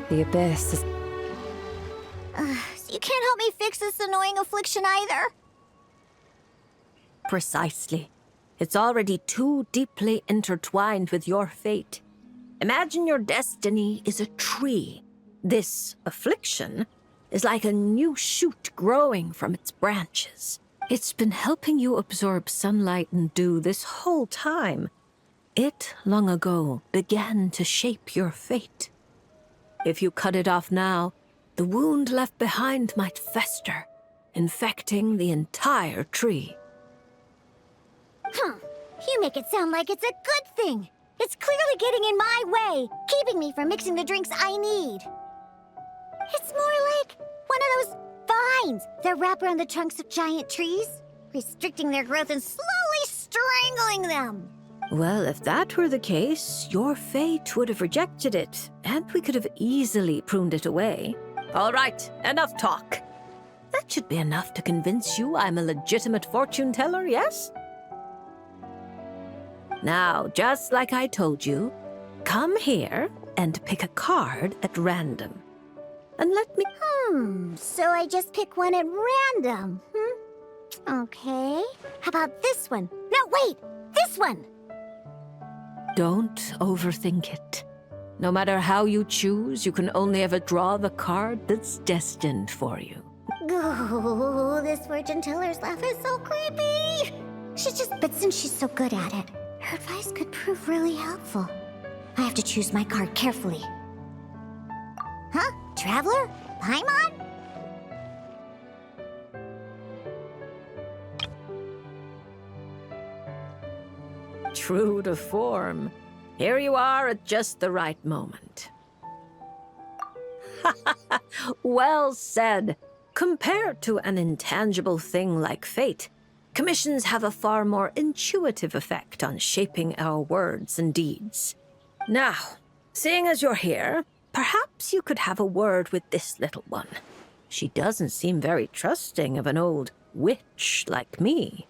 The abyss is... So you can't help me fix this annoying affliction either? Precisely. It's already too deeply intertwined with your fate. Imagine your destiny is a tree. This affliction is like a new shoot growing from its branches. It's been helping you absorb sunlight and dew this whole time. It, long ago, began to shape your fate. If you cut it off now, the wound left behind might fester, infecting the entire tree. You make it sound like it's a good thing. It's clearly getting in my way, keeping me from mixing the drinks I need. It's more like one of those vines that wrap around the trunks of giant trees, restricting their growth and slowly strangling them. Well, if that were the case, your fate would have rejected it, and we could have easily pruned it away. All right, enough talk. That should be enough to convince you I'm a legitimate fortune teller, yes? Now, just like I told you, come here and pick a card at random. And let me... So I just pick one at random, Okay. How about this one? No, wait! This one! Don't overthink it. No matter how you choose, you can only ever draw the card that's destined for you. Oh, this fortune teller's laugh is so creepy! But since she's so good at it, her advice could prove really helpful. I have to choose my card carefully. Huh? Traveler? Paimon? True to form. Here you are at just the right moment. Well said. Compared to an intangible thing like fate, commissions have a far more intuitive effect on shaping our words and deeds. Now, seeing as you're here, perhaps you could have a word with this little one. She doesn't seem very trusting of an old witch like me.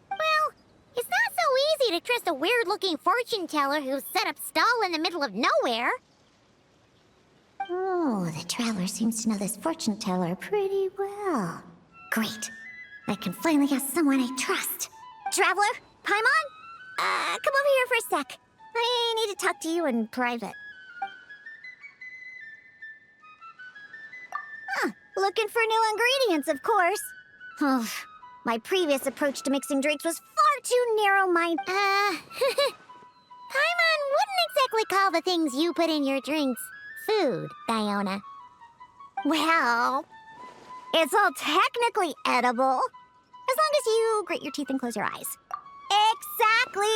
Well, it's not so easy to trust a weird-looking fortune teller who's set up stall in the middle of nowhere. Oh, the traveler seems to know this fortune teller pretty well. Great. I can finally have someone I trust. Traveler? Paimon? Come over here for a sec. I need to talk to you in private. Looking for new ingredients, of course. Oh, my previous approach to mixing drinks was far too narrow-minded. Paimon wouldn't exactly call the things you put in your drinks food, Diona. Well, it's all technically edible, as long as you grit your teeth and close your eyes. Exactly!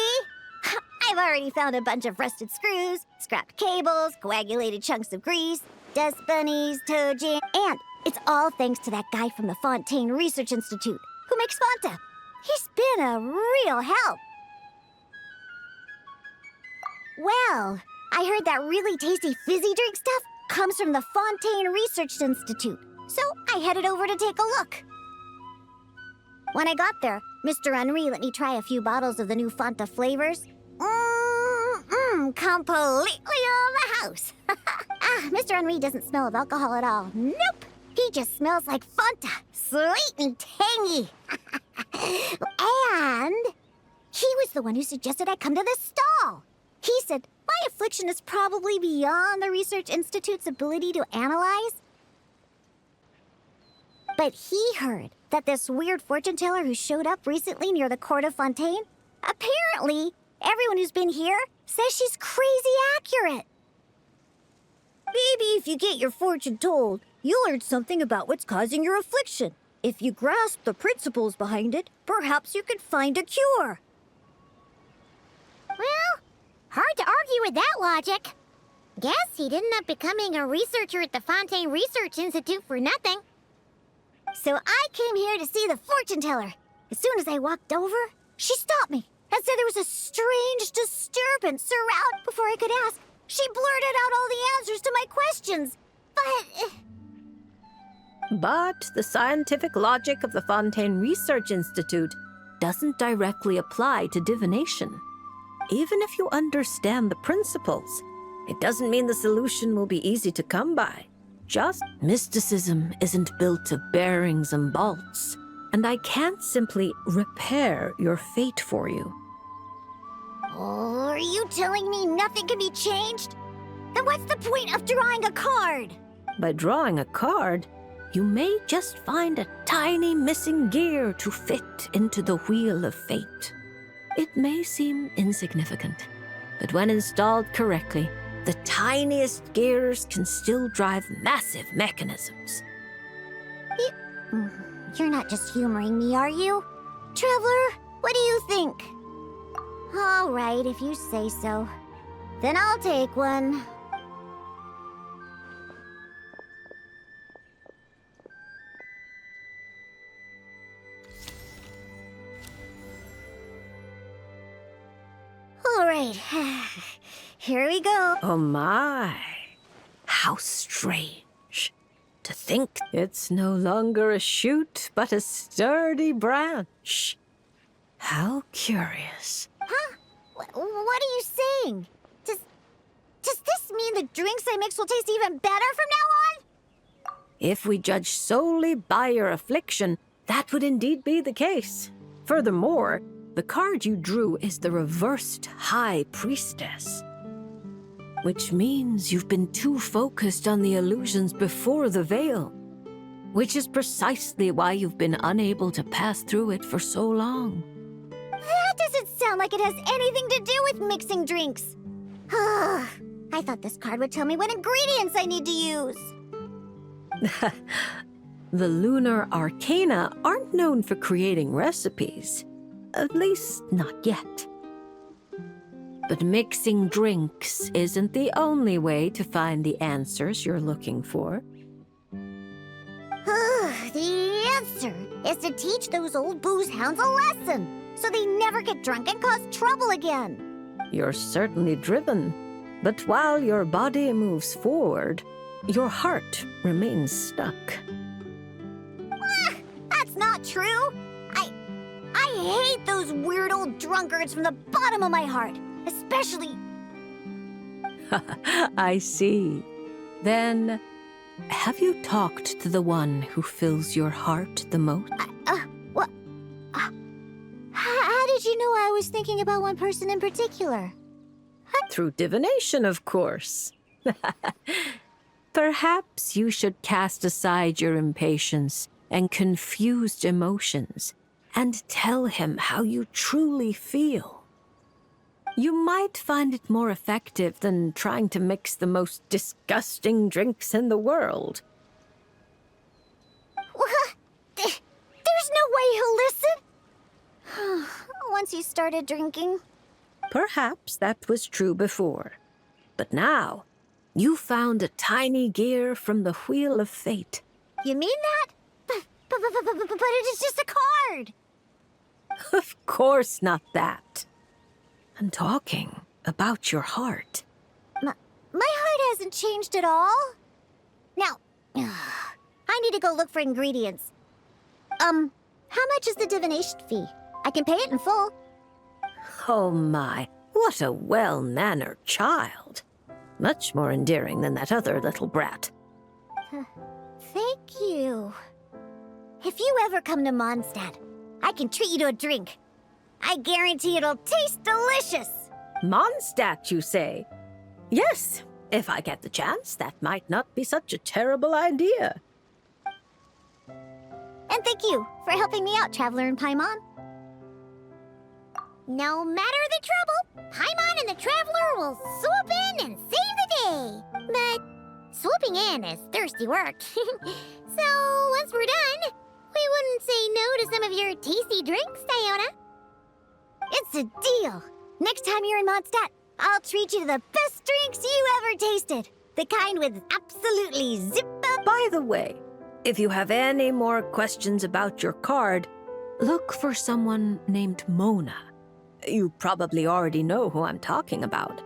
I've already found a bunch of rusted screws, scrapped cables, coagulated chunks of grease, dust bunnies, toe jam, and it's all thanks to that guy from the Fontaine Research Institute who makes Fanta. He's been a real help. Well, I heard that really tasty fizzy drink stuff comes from the Fontaine Research Institute, so I headed over to take a look. When I got there, Mr. Henri let me try a few bottles of the new Fanta flavors. Completely on the house. Mr. Henri doesn't smell of alcohol at all. Nope. He just smells like Fanta. Sweet and tangy. And he was the one who suggested I come to this stall. He said my affliction is probably beyond the Research Institute's ability to analyze. But he heard that this weird fortune teller who showed up recently near the court of Fontaine, apparently everyone who's been here says she's crazy accurate. Maybe if you get your fortune told, you'll learn something about what's causing your affliction. If you grasp the principles behind it, perhaps you could find a cure. Well, hard to argue with that logic. Guess he didn't end up becoming a researcher at the Fontaine Research Institute for nothing. So I came here to see the fortune teller. As soon as I walked over, she stopped me and said there was a strange disturbance around. Before I could ask, she blurted out all the answers to my questions. But the scientific logic of the Fontaine Research Institute doesn't directly apply to divination. Even if you understand the principles, It doesn't mean the solution will be easy to come by. Just mysticism isn't built of bearings and bolts, and I can't simply repair your fate for you. Oh, are you telling me nothing can be changed? Then what's the point of drawing a card? By drawing a card, you may just find a tiny missing gear to fit into the wheel of fate. It may seem insignificant, but when installed correctly, the tiniest gears can still drive massive mechanisms. You're not just humoring me, are you? Traveler, what do you think? All right, if you say so. Then I'll take one. All right, here we go. Oh my, how strange. To think it's no longer a shoot, but a sturdy branch. How curious. Huh? What are you saying? Does this mean the drinks I mix will taste even better from now on? If we judge solely by your affliction, that would indeed be the case. Furthermore, the card you drew is the reversed High Priestess, which means you've been too focused on the illusions before the veil, which is precisely why you've been unable to pass through it for so long. That doesn't sound like it has anything to do with mixing drinks. I thought this card would tell me what ingredients I need to use. The lunar arcana aren't known for creating recipes. At least, not yet. But mixing drinks isn't the only way to find the answers you're looking for. The answer is to teach those old booze hounds a lesson, so they never get drunk and cause trouble again. You're certainly driven, but while your body moves forward, your heart remains stuck. That's not true. I hate those weird old drunkards from the bottom of my heart, especially... I see. Then, have you talked to the one who fills your heart the most? What? How did you know I was thinking about one person in particular? Through divination, of course. Perhaps you should cast aside your impatience and confused emotions and tell him how you truly feel. You might find it more effective than trying to mix the most disgusting drinks in the world. There's no way he'll listen. Once he started drinking. Perhaps that was true before. But now, you found a tiny gear from the Wheel of Fate. You mean that? But it is just a card. Of course not that. I'm talking about your heart. My heart hasn't changed at all. Now, I need to go look for ingredients. How much is the divination fee? I can pay it in full. Oh my, what a well-mannered child. Much more endearing than that other little brat. Thank you. If you ever come to Mondstadt, I can treat you to a drink. I guarantee it'll taste delicious. Mondstadt, you say? Yes, if I get the chance, that might not be such a terrible idea. And thank you for helping me out, Traveler in Paimon. No matter the trouble, Paimon and the Traveler will swoop in and save the day. But swooping in is thirsty work. So once we're done, we wouldn't say no to some of your tasty drinks, Diona. It's a deal. Next time you're in Mondstadt, I'll treat you to the best drinks you ever tasted. The kind with absolutely zip-up. By the way, if you have any more questions about your card, look for someone named Mona. You probably already know who I'm talking about.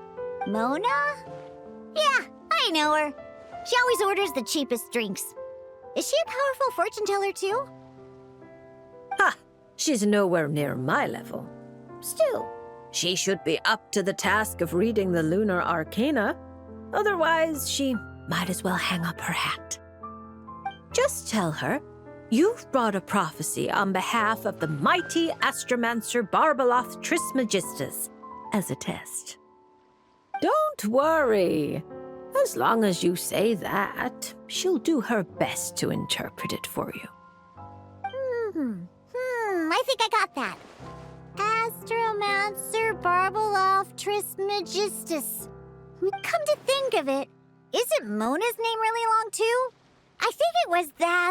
Mona? Yeah, I know her. She always orders the cheapest drinks. Is she a powerful fortune teller too? Ha! She's nowhere near my level. Still, she should be up to the task of reading the lunar arcana. Otherwise, she might as well hang up her hat. Just tell her you've brought a prophecy on behalf of the mighty astromancer Barbeloth Trismegistus as a test. Don't worry. As long as you say that, she'll do her best to interpret it for you. I think I got that. Astromancer Barbeloth Trismegistus. Come to think of it, isn't Mona's name really long too? I think it was the